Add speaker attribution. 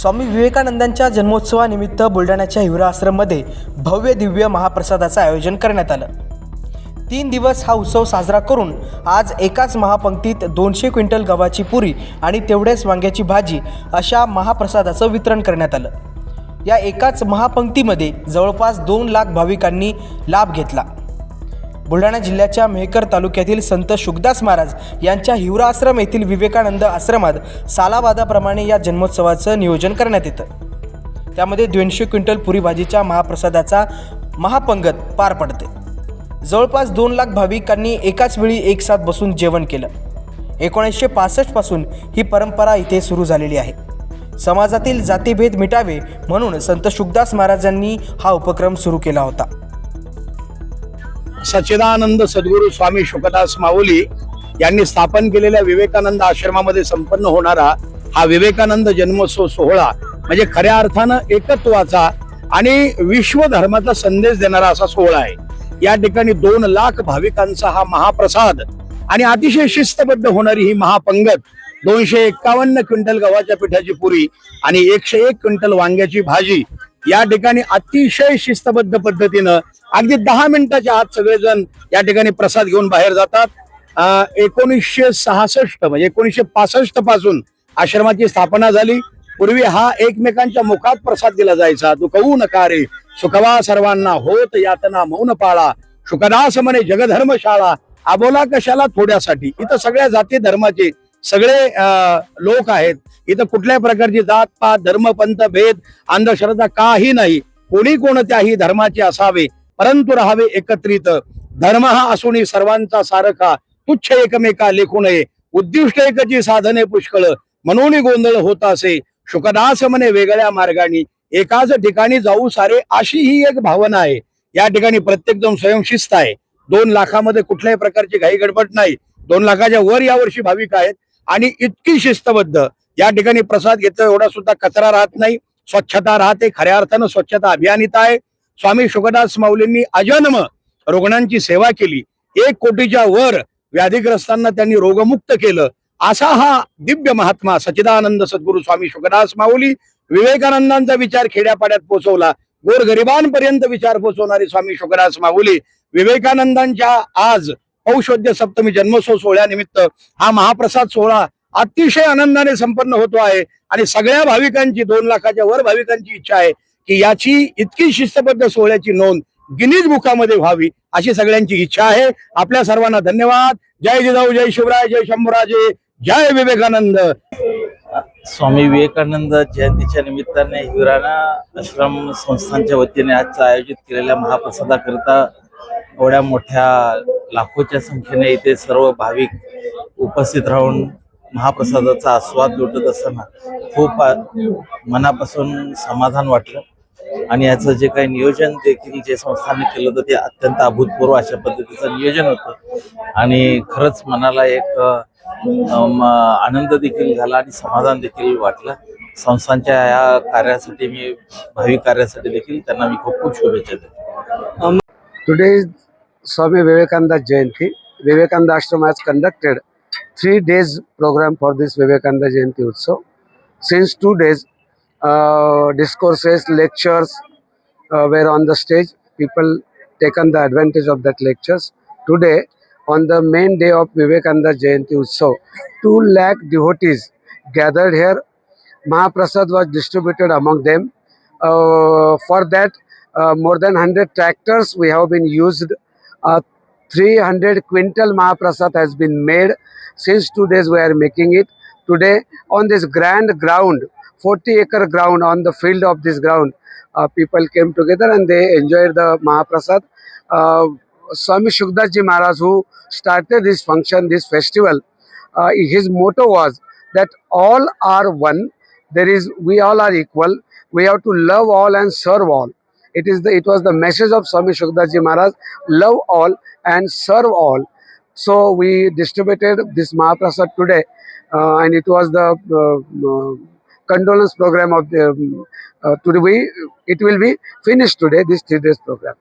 Speaker 1: स्वामी विवेकानंदांच्या जन्मोत्सवानिमित्त बुलढाण्याच्या हिवरा आश्रममध्ये भव्य दिव्य महाप्रसादाचं आयोजन करण्यात आलं। 3 दिवस हा उत्सव साजरा करून आज एकाच महापंक्तीत 200 क्विंटल गव्हाची पुरी आणि तेवढेच वांग्याची भाजी अशा महाप्रसादाचं वितरण करण्यात आलं। या एकाच महापंक्तीमध्ये जवळपास 2 लाख भाविकांनी लाभ घेतला। बुलढाणा जिल्ह्याच्या मेहकर तालुक्यातील संत शुकदास महाराज यांच्या हिवरा आश्रम येथील विवेकानंद आश्रमात सालाबादाप्रमाणे या जन्मोत्सवाचं नियोजन करण्यात येतं। त्यामध्ये 200 क्विंटल पुरी भाजीच्या महाप्रसादाचा महापंगत पार पडते। जवळपास 2 लाख भाविकांनी एकाच वेळी एकसाथ बसून जेवण केलं। 1965 पासून ही परंपरा इथे सुरू झालेली आहे। समाजातील जातीभेद मिटावे म्हणून संत शुकदास महाराजांनी हा उपक्रम सुरू केला होता।
Speaker 2: सच्चिदानंद सद्गुरू स्वामी शुकदास माऊली यांनी स्थापन केलेल्या विवेकानंद आश्रमामध्ये संपन्न होणारा हा विवेकानंद जन्मोत्सव सोहळा म्हणजे खऱ्या अर्थानं एकत्वाचा आणि विश्व धर्माचा संदेश देणारा असा सोहळा आहे। या ठिकाणी 2 लाख भाविकांचा हा महाप्रसाद आणि अतिशय शिस्तबद्ध होणारी ही महापंगत 251 क्विंटल गव्हाच्या पिठाची पुरी आणि 101 क्विंटल वांग्याची भाजी या ठिकाणी अतिशय शिस्तबद्ध पद्धतीनं अगदी 10 मिनिटाच्या आत सगळेजण या ठिकाणी प्रसाद घेऊन बाहेर जातात। 1966 म्हणजे 1965 पासून आश्रमाची स्थापना झाली। पूर्वी हा एकमेकांच्या मुखात प्रसाद दिला जायचा। दुखवू नका रे सुखवा सर्वांना होत यातना मौन पाळा, शुकदास म्हणे जगधर्मशाळा, आबोला कशाला थोड्यासाठी। इथं सगळ्या जाती धर्माचे सगळे लोक आहेत। इथं कुठल्याही प्रकारची जात पात धर्म पंथ भेद अंधश्रद्धा काही नाही। कोणी कोणत्याही धर्माचे असावे परंतु राहावे एकत्रित। धर्म हा असूनही सर्वांचा सारखा, तुच्छ एकमेका लेखू नये, उद्दिष्ट एकची साधने पुष्कळ, म्हणून गोंधळ होत असे। शुकदास म्हणे वेगळ्या मार्गाने एकाच ठिकाणी जाऊ सारे, अशी ही एक भावना आहे। या ठिकाणी प्रत्येक जण स्वयंशिस्त आहे। 2 लाखामध्ये कुठल्याही प्रकारची घाई गडबड नाही। 2 लाखाच्या वर यावर्षी भाविक आहेत आणि इतकी शिस्तबद्ध या ठिकाणी प्रसाद घेतो। एवढा सुद्धा कचरा राहत नाही, स्वच्छता राहते। खऱ्या अर्थानं स्वच्छता अभियान इथं आहे। स्वामी शुकदास माऊलींनी अजन्म रुग्णांची सेवा केली। 1 कोटीच्या वर व्याधिग्रस्तांना त्यांनी रोगमुक्त केलं। असा हा दिव्य महात्मा सच्चिदानंद सद्गुरू स्वामी शुकदास माऊली विवेकानंदांचा विचार खेड्यापाड्यात पोहोचवला। गोरगरिबांपर्यंत विचार पोहोचवणारी स्वामी शुकदास माऊली विवेकानंदांच्या आज औषध्य सप्तमी जन्मोत्सव सोहळ्यानिमित्त हा महाप्रसाद सोहळा अतिशय आनंदाने संपन्न होतो आहे। आणि सगळ्या भाविकांची 2 लाखाच्या वर भाविकांची इच्छा आहे की याची इतकी शिस्तबद्ध सोहळ्याची नोंद गिनीज बुकामध्ये व्हावी अशी सगळ्यांची इच्छा आहे। आपल्या सर्वांना धन्यवाद। जय जिजाऊ, जय शिवराय, जय शंभूराजे, जय विवेकानंद।
Speaker 3: स्वामी विवेकानंद जयंतीच्या निमित्ताने हिवरा आश्रम संस्थांच्या वतीने आजचं आयोजित केलेल्या महाप्रसादाकरिता एवढ्या मोठ्या लाखोच्या संख्येने इथे सर्व भाविक उपस्थित राहून महाप्रसादाचा आस्वाद लुटत असताना खूप मनापासून समाधान वाटलं। आणि याचं जे काही नियोजन देखील जे संस्थांनी केलं होतं ते अत्यंत अभूतपूर्व अशा पद्धतीचं नियोजन होतं आणि खरंच मनाला एक आनंद देखील झाला आणि समाधान देखील वाटलं। संस्थांच्या या कार्यासाठी मी भावी कार्यासाठी देखील त्यांना मी खूप खूप शुभेच्छा देतो।
Speaker 4: Today is Swami Vivekananda Jayanti. Vivekananda Ashram has conducted 3 days program for this Vivekananda Jayanti Utsav. Since 2 days, discourses, lectures were on the stage. People taken the advantage of that lectures. Today, on the main day of Vivekananda Jayanti Utsav, 2 lakh devotees gathered here. Mahaprasad was distributed among them. For that, more than 100 tractors we have been used. 300 quintal Mahaprasad has been made. Since 2 days we are making it. Today on this grand ground, 40-acre ground, on the field of this ground, people came together and they enjoyed the Mahaprasad. Swami Shukdas Ji Maharaj, who started this function, this festival, his motto was that all are one. We all are equal. We have to love all and serve all. It was the message of Swami Shukdas Ji Maharaj, love all and serve all. So we distributed this Mahaprasad today, and it was the condolence program of the today. It will be finished today, this 3 days program.